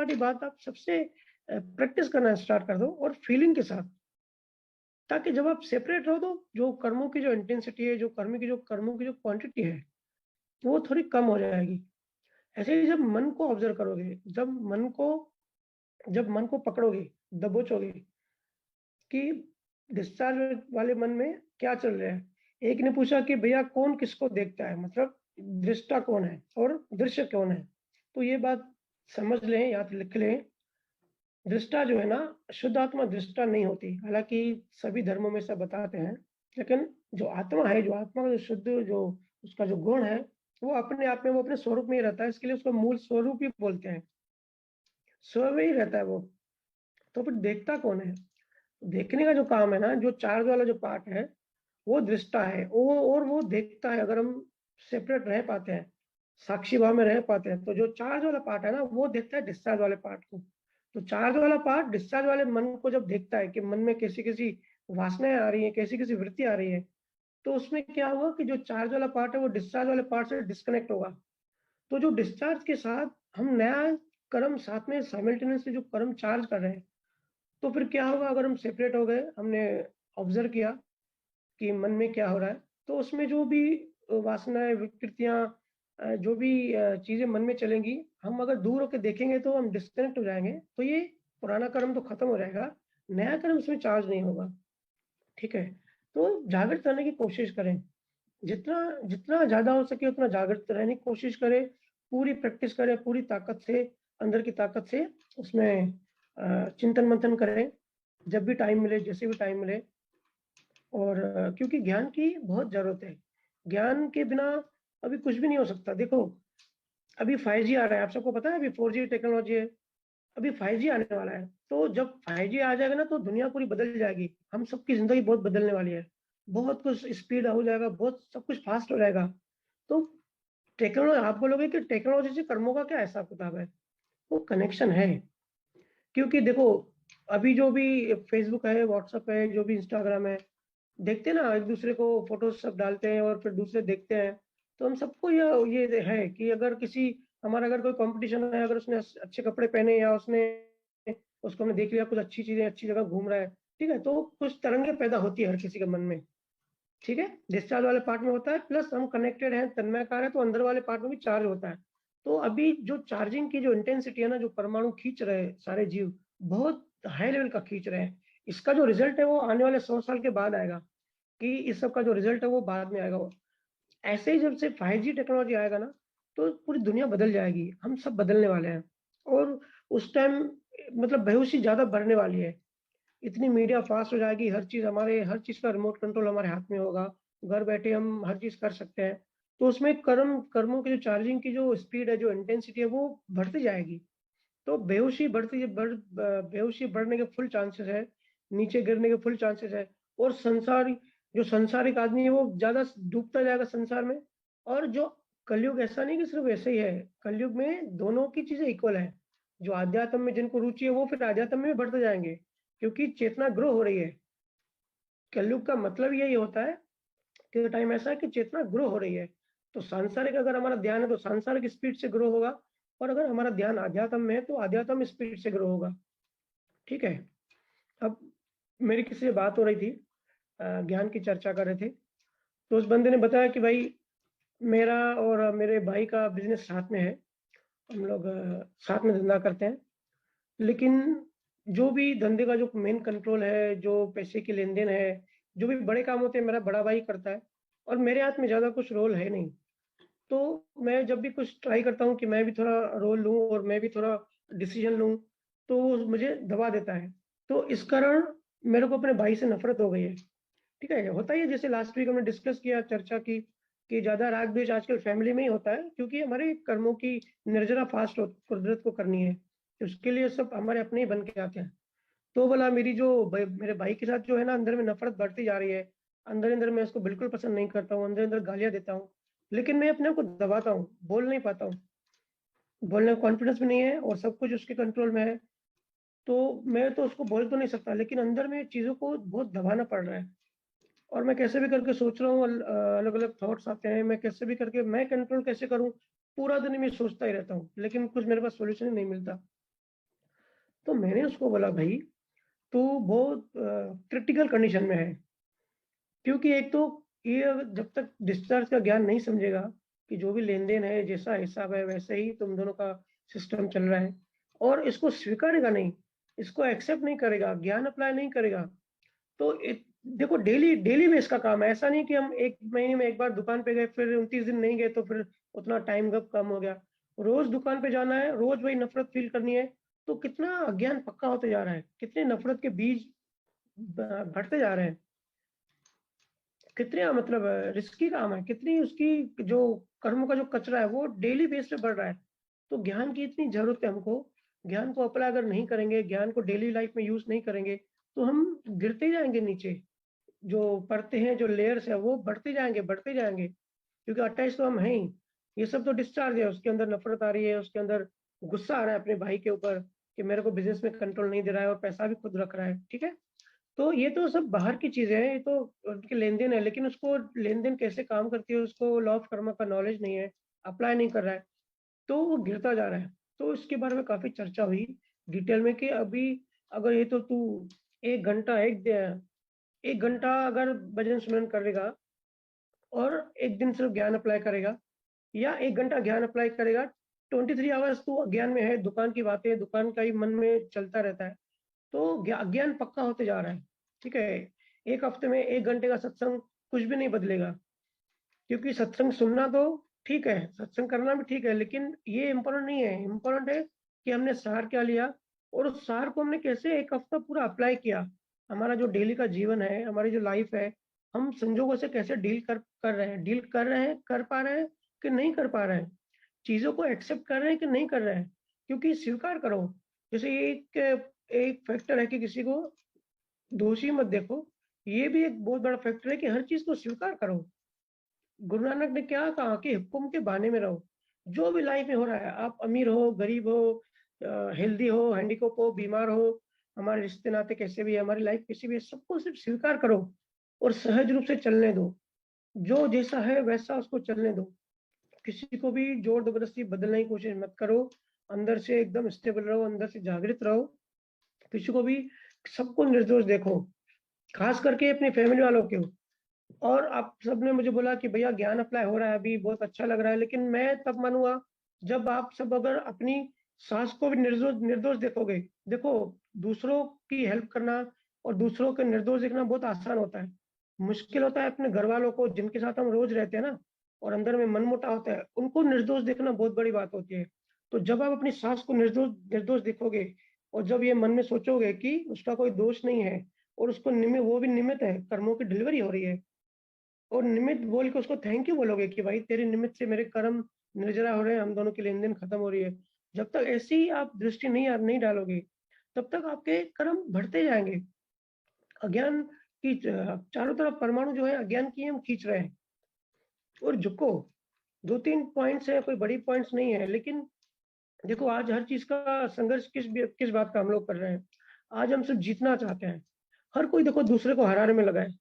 वाली बात आप सबसे प्रैक्टिस करना स्टार्ट कर दो और फीलिंग के साथ, ताकि जब आप सेपरेट रहो तो जो कर्मों की जो इंटेंसिटी है, जो कर्मों की जो क्वांटिटी है, वो थोड़ी कम हो जाएगी। ऐसे ही जब मन को ऑब्जर्व करोगे, जब मन को पकड़ोगे, दबोचोगे कि डिस्चार्ज वाले मन में क्या चल रहा है। एक ने पूछा कि भैया कौन किसको देखता है, मतलब दृष्टा कौन है और दृश्य कौन है। तो ये बात समझ लें या तो लिख लें, दृष्टा जो है ना, शुद्ध आत्मा दृष्टा नहीं होती। हालांकि सभी धर्मों में सब बताते हैं, लेकिन जो आत्मा है, जो आत्मा का जो शुद्ध, जो उसका जो गुण है, वो अपने आप में, वो अपने स्वरूप में ही रहता है। इसके लिए उसको मूल स्वरूप ही बोलते हैं, स्व में ही रहता है वो। तो फिर देखता कौन है? देखने का जो काम है ना, जो चार्ज वाला जो पार्ट है, वो दृष्टा है, वो और वो देखता है। अगर हम सेपरेट रह पाते हैं, साक्षी भाव में रह पाते हैं, तो जो चार्ज वाला पार्ट है ना, वो देखता है डिस्चार्ज वाले पार्ट को। तो चार्ज वाला पार्ट डिस्चार्ज वाले मन को जब देखता है कि मन में कैसी कैसी वासनाएं आ रही है, कैसी कैसी वृत्ति आ रही है, तो उसमें क्या हुआ कि जो चार्ज वाला पार्ट है वो डिस्चार्ज वाले पार्ट से डिस्कनेक्ट होगा। तो जो डिस्चार्ज के साथ हम नया कर्म साथ में साइमल्टेनियसली जो कर्म चार्ज कर रहे हैं, तो फिर क्या होगा? अगर हम सेपरेट हो गए, हमने ऑब्जर्व किया कि मन में क्या हो रहा है, तो उसमें जो भी वासनाएं, विकृतियां, जो भी चीजें मन में चलेंगी, हम अगर दूर होकर देखेंगे तो हम डिस्कनेक्ट हो जाएंगे। तो ये पुराना कर्म तो खत्म हो जाएगा, नया कर्म इसमें चार्ज नहीं होगा। ठीक है? तो जागृत रहने की कोशिश करें, जितना जितना ज्यादा हो सके उतना जागृत रहने की कोशिश करें। पूरी प्रैक्टिस करें, पूरी ताकत से, अंदर की ताकत से उसमें चिंतन मंथन करें, जब भी टाइम मिले, जैसे भी टाइम मिले। और क्योंकि ज्ञान की बहुत जरूरत है, ज्ञान के बिना अभी कुछ भी नहीं हो सकता। देखो, अभी 5G आ रहा है, आप सबको पता है, अभी 4G टेक्नोलॉजी है, अभी 5G आने वाला है। तो जब 5G आ जाएगा ना, तो दुनिया पूरी बदल जाएगी, हम सबकी जिंदगी बहुत बदलने वाली है, बहुत कुछ स्पीड हो जाएगा, बहुत सब कुछ फास्ट हो जाएगा। तो टेक्नोलॉजी, आप बोलोगे कि टेक्नोलॉजी से कर्मों का क्या हिसाब किताब है? वो कनेक्शन है। क्योंकि देखो, अभी जो भी फेसबुक है, व्हाट्सएप है, जो भी इंस्टाग्राम है, देखते हैं ना, एक दूसरे को फोटो सब डालते हैं और फिर दूसरे देखते हैं। तो हम सबको ये है कि अगर किसी, हमारा अगर कोई कंपटीशन है, अगर उसने अच्छे कपड़े पहने, या उसने, उसको हमने देख लिया कुछ अच्छी चीजें, अच्छी जगह घूम रहा है, ठीक है, तो कुछ तरंगे पैदा होती है हर किसी के मन में। ठीक है? डिस्चार्ज वाले पार्ट में होता है, प्लस हम कनेक्टेड हैं, तन्मयकार है, तो अंदर वाले पार्ट में भी चार्ज होता है। तो अभी जो चार्जिंग की जो इंटेंसिटी है ना, जो परमाणु खींच रहे हैं सारे जीव, बहुत हाई लेवल का खींच रहे हैं। इसका जो रिजल्ट है वो आने वाले 100 साल के बाद आएगा, कि इस सब का जो रिजल्ट है वो बाद में आएगा। वो ऐसे ही जब से 5G टेक्नोलॉजी आएगा ना, तो पूरी दुनिया बदल जाएगी, हम सब बदलने वाले हैं। और उस टाइम मतलब बेहोशी ज्यादा बढ़ने वाली है, इतनी मीडिया फास्ट हो जाएगी, हर चीज हमारे, हर चीज का रिमोट कंट्रोल हमारे हाथ में होगा, घर बैठे हम हर चीज कर सकते हैं। तो उसमें कर्मों की जो चार्जिंग की जो स्पीड है, जो इंटेंसिटी है, वो बढ़ती जाएगी। तो बेहोशी बढ़ने के फुल चांसेस है, नीचे गिरने के फुल चांसेस है। और जो संसारिक आदमी है वो ज्यादा डूबता जाएगा संसार में। और जो कलयुग, ऐसा नहीं कि सिर्फ ऐसे ही है, कलयुग में दोनों की चीजें इक्वल है। जो आध्यात्म में जिनको रुचि है, वो फिर आध्यात्म में भी बढ़ते जाएंगे, क्योंकि चेतना ग्रो हो रही है। कलयुग का मतलब यही होता है कि टाइम ऐसा है कि चेतना ग्रो हो रही है। तो सांसारिक अगर हमारा ध्यान है तो सांसारिक स्पीड से ग्रो होगा, और अगर हमारा ध्यान आध्यात्म में है तो आध्यात्म स्पीड से ग्रो होगा। ठीक है? अब मेरी किसी से बात हो रही थी, ज्ञान की चर्चा कर रहे थे, तो उस बंदे ने बताया कि भाई, मेरा और मेरे भाई का बिजनेस साथ में है, हम लोग साथ में धंधा करते हैं। लेकिन जो भी धंधे का जो मेन कंट्रोल है, जो पैसे की लेन देन है, जो भी बड़े काम होते हैं, मेरा बड़ा भाई करता है, और मेरे हाथ में ज्यादा कुछ रोल है नहीं। तो मैं जब भी कुछ ट्राई करता हूँ कि मैं भी थोड़ा रोल लूँ और मैं भी थोड़ा डिसीजन लूँ, तो वो मुझे दबा देता है। तो इस कारण मेरे को अपने भाई से नफरत हो गई है। ठीक है? होता ही है, जैसे लास्ट वीक हमने डिस्कस किया, चर्चा की, कि ज्यादा राग द्वेष आजकल फैमिली में ही होता है, क्योंकि हमारे कर्मों की निर्जरा फास्ट कुदरत को करनी है, उसके लिए सब हमारे अपने ही बन के आते हैं। तो बोला, मेरे भाई के साथ जो है ना, अंदर में नफरत बढ़ती जा रही है। अंदर अंदर मैं उसको बिल्कुल पसंद नहीं करता हूँ, अंदर अंदर गालियां देता हूँ, लेकिन मैं अपने आप को दबाता हूँ, बोल नहीं पाता हूँ, बोलने का कॉन्फिडेंस भी नहीं है, और सब कुछ उसके कंट्रोल में है। तो मैं तो उसको बोल तो नहीं सकता, लेकिन अंदर में चीजों को बहुत दबाना पड़ रहा है। और मैं कैसे भी करके सोच रहा हूँ, अलग अलग थॉट्स आते हैं, मैं कैसे भी करके, मैं कंट्रोल कैसे करूँ, पूरा दिन मैं सोचता ही रहता हूँ, लेकिन कुछ मेरे पास सोल्यूशन ही नहीं मिलता। तो मैंने उसको बोला, भाई तू बहुत क्रिटिकल कंडीशन में है, क्योंकि एक तो ये जब तक डिस्चार्ज का ज्ञान नहीं समझेगा कि जो भी लेन देन है, जैसा हिसाब है वैसे ही तुम दोनों का सिस्टम चल रहा है, और इसको स्वीकारेगा नहीं, इसको एक्सेप्ट नहीं करेगा, ज्ञान अप्लाई नहीं करेगा, तो देखो डेली डेली बेस का काम है। ऐसा नहीं कि हम एक महीने में एक बार दुकान पे गए, फिर 29 दिन नहीं गए तो फिर उतना टाइम कम हो गया। रोज दुकान पे जाना है, रोज वही नफरत फील करनी है, तो कितना अज्ञान पक्का होते जा रहा है, कितने नफरत के बीज बढ़ते जा रहे हैं, कितने मतलब रिस्की काम है, कितनी उसकी जो कर्मों का जो कचरा है वो डेली बेस पे बढ़ रहा है। तो ज्ञान की इतनी जरूरत है हमको। ज्ञान को अप्लाई अगर नहीं करेंगे, ज्ञान को डेली लाइफ में यूज नहीं करेंगे, तो हम गिरते जाएंगे नीचे। जो पढ़ते हैं, जो लेयर्स है वो बढ़ते जाएंगे बढ़ते जाएंगे, क्योंकि अटैच तो हम हैं ही। ये सब तो डिस्चार्ज है, उसके अंदर नफरत आ रही है, उसके अंदर गुस्सा आ रहा है अपने भाई के ऊपर कि मेरे को बिजनेस में कंट्रोल नहीं दे रहा है और पैसा भी खुद रख रहा है, ठीक है। तो ये तो सब बाहर की चीजें हैं, ये तो उनके लेन देन है, लेकिन उसको लेन देन कैसे काम करती है उसको लॉ ऑफ कर्मा का नॉलेज नहीं है, अप्लाई नहीं कर रहा है, तो वो गिरता जा रहा है। तो इसके बारे में काफी चर्चा हुई डिटेल में कि अभी अगर ये तो तू 1 घंटा 1 घंटा अगर भजन सुमरन करेगा और एक दिन सिर्फ ज्ञान अप्लाई करेगा, या 1 घंटा ज्ञान अप्लाई करेगा, 23 आवर्स तू अज्ञान में है, दुकान की बातें, दुकान का ही मन में चलता रहता है, तो अज्ञान पक्का होते जा रहा है, ठीक है। एक हफ्ते में 1 घंटे का सत्संग कुछ भी नहीं बदलेगा, क्योंकि सत्संग सुनना तो ठीक है, सत्संग करना भी ठीक है, लेकिन ये इम्पोर्टेंट नहीं है। इम्पोर्टेंट है कि हमने सार क्या लिया, और उस सार को हमने कैसे 1 हफ्ता पूरा अप्लाई किया। हमारा जो डेली का जीवन है, हमारी जो लाइफ है, हम संजोगों से कैसे डील कर रहे हैं, डील कर रहे हैं, कर पा रहे हैं कि नहीं कर पा रहे हैं, चीजों को एक्सेप्ट कर रहे हैं कि नहीं कर रहे हैं। क्योंकि स्वीकार करो, जैसे एक एक फैक्टर है कि किसी को दोषी मत देखो, ये भी एक बहुत बड़ा फैक्टर है कि हर चीज को स्वीकार करो। गुरु नानक ने क्या कहा कि हुक्म के बहाने में रहो। जो भी लाइफ में हो रहा है, आप अमीर हो, गरीब हो, हेल्दी हो, हैंडीकॉप हो, बीमार हो, हमारे रिश्ते नाते कैसे भी है, हमारी लाइफ कैसी भी है, सबको सिर्फ स्वीकार करो और सहज रूप से चलने दो। जो जैसा है वैसा उसको चलने दो, किसी को भी जोर जबरदस्ती बदलने की कोशिश मत करो। अंदर से एकदम स्टेबल रहो, अंदर से जागृत रहो, किसी को भी, सबको निर्दोष देखो, खास करके अपनी फैमिली वालों के। और आप सबने मुझे बोला कि भैया ज्ञान अप्लाई हो रहा है अभी, बहुत अच्छा लग रहा है, लेकिन मैं तब मानूंगा जब आप सब अगर अपनी सास को भी निर्दोष निर्दोष देखोगे। देखो, दूसरों की हेल्प करना और दूसरों के निर्दोष देखना बहुत आसान होता है, मुश्किल होता है अपने घर वालों को जिनके साथ हम रोज रहते हैं ना, और अंदर में मनमुटा होता है, उनको निर्दोष देखना बहुत बड़ी बात होती है। तो जब आप अपनी सास को निर्दोष निर्दोष देखोगे, और जब ये मन में सोचोगे कि उसका कोई दोष नहीं है, और उसको निमित्त, वो भी निमित्त है, कर्मों की डिलीवरी हो रही है, और निमित्त बोल के उसको थैंक यू बोलोगे कि भाई तेरे निमित्त से मेरे कर्म निर्जरा हो रहे हैं, हम दोनों की लेन देन खत्म हो रही है। जब तक ऐसी आप दृष्टि नहीं डालोगे, तब तक आपके कर्म बढ़ते जाएंगे। अज्ञान की चारों तरफ परमाणु जो है अज्ञान की हम खींच रहे हैं। और झुको, 2-3 पॉइंट्स है, कोई बड़ी पॉइंट्स नहीं है, लेकिन देखो आज हर चीज का संघर्ष किस बात का हम लोग कर रहे हैं। आज हम सिर्फ जीतना चाहते हैं, हर कोई देखो दूसरे को हराने में लगा है,